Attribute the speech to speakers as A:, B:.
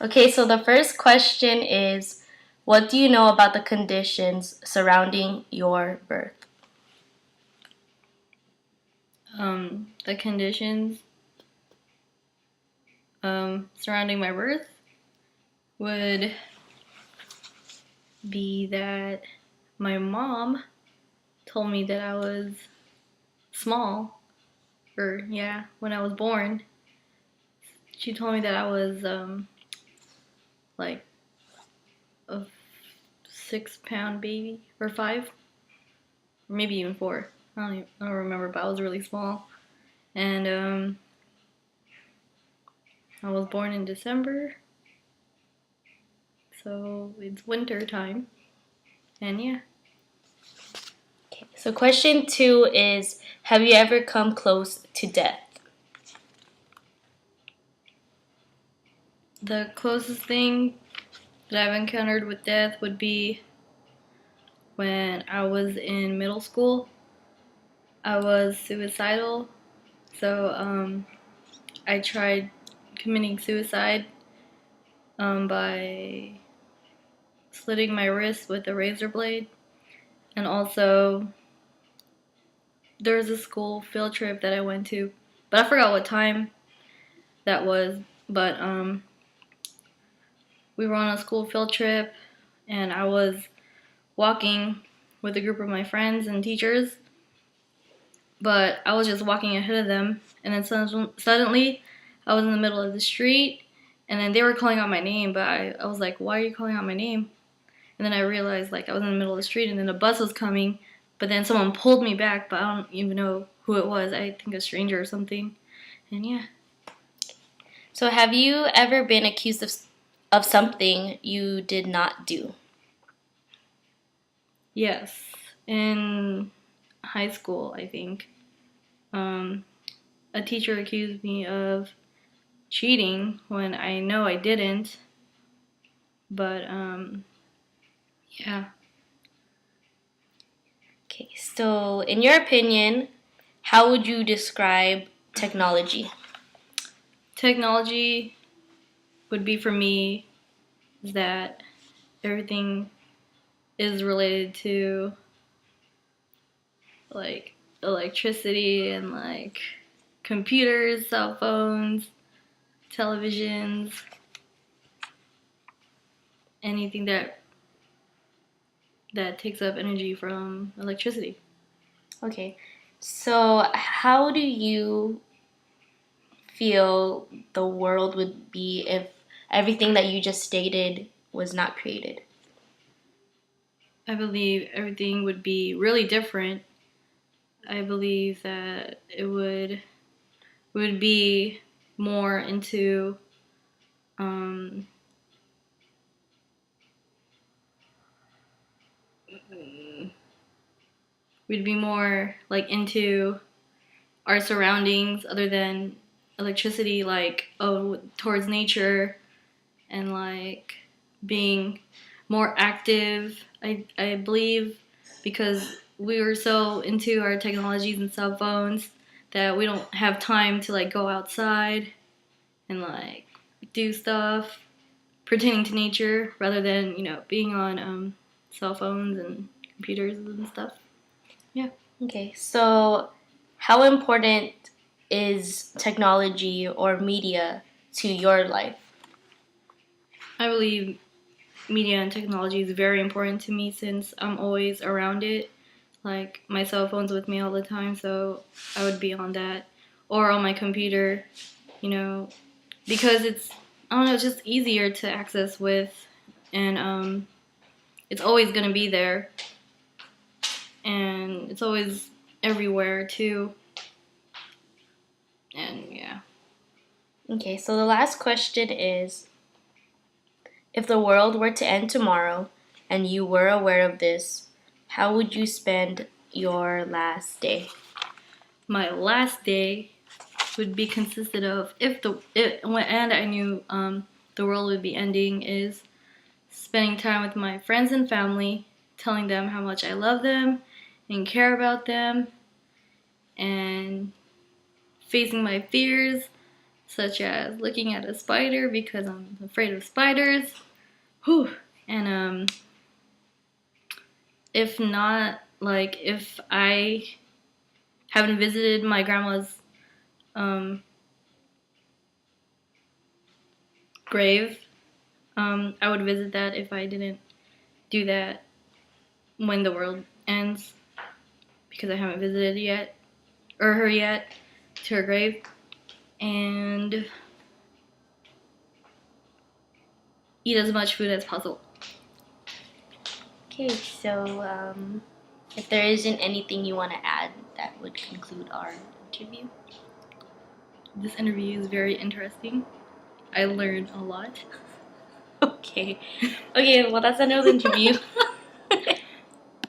A: Okay, so the first question is, what do you know about the conditions surrounding your birth?
B: The conditions surrounding my birth would be that my mom told me that I was small, or yeah, when I was born. She told me that I was like a 6 pound baby, or 5, or maybe even 4. I don't remember, but I was really small. And I was born in December, so it's winter time. And yeah,
A: Okay, so question 2 is, have you ever come close to death?
B: the closest thing that I've encountered with death would be when I was in middle school. I was suicidal, so I tried committing suicide by slitting my wrist with a razor blade. And also, there was a school field trip that I went to, but I forgot what time that was. But we were on a school field trip, and I was walking with a group of my friends and teachers, but I was just walking ahead of them, and then suddenly I was in the middle of the street, and then they were calling out my name, but I was like, why are you calling out my name? And then I realized like I was in the middle of the street, and then a bus was coming, but then someone pulled me back, but I don't even know who it was. I think a stranger or something. And yeah.
A: So have you ever been accused of something you did not do?
B: Yes. In high school, I think, um, a teacher accused me of cheating when I know I didn't. But yeah,
A: Okay, so in your opinion, how would you describe technology?
B: technology would be for me is that everything is related to like electricity and like computers, cell phones, televisions, anything that takes up energy from electricity.
A: Okay, so how do you feel the world would be if everything that you just stated was not created?
B: I believe everything would be really different. I believe that it would be more into um, we'd be more like into our surroundings other than electricity, like towards nature and like being more active. I believe because we were so into our technologies and cell phones that we don't have time to like go outside and like do stuff pertaining to nature rather than being on cell phones and computers and stuff. Yeah.
A: Okay, so how important is technology or media to your life?
B: I believe media and technology is very important to me since I'm always around it. Like my cell phone's with me all the time, so I would be on that or on my computer, you know, because it's I don't know, it's just easier to access with, and it's always gonna be there, and it's always everywhere too, and yeah.
A: Okay, so the last question is, if the world were to end tomorrow and you were aware of this, how would you spend your last day?
B: My last day would be consisted of and I knew the world would be ending is spending time with my friends and family, telling them how much I love them and care about them, and facing my fears, such as looking at a spider because I'm afraid of spiders. Whew. And if not, like if I haven't visited my grandma's grave, I would visit that if I didn't do that when the world ends, because I haven't visited yet, or her yet, to her grave. And eat as much food as possible.
A: Okay, so if there isn't anything you want to add, that would conclude our interview.
B: This interview is very interesting. I learned a lot.
A: Okay. Okay, well, that's the end of the interview.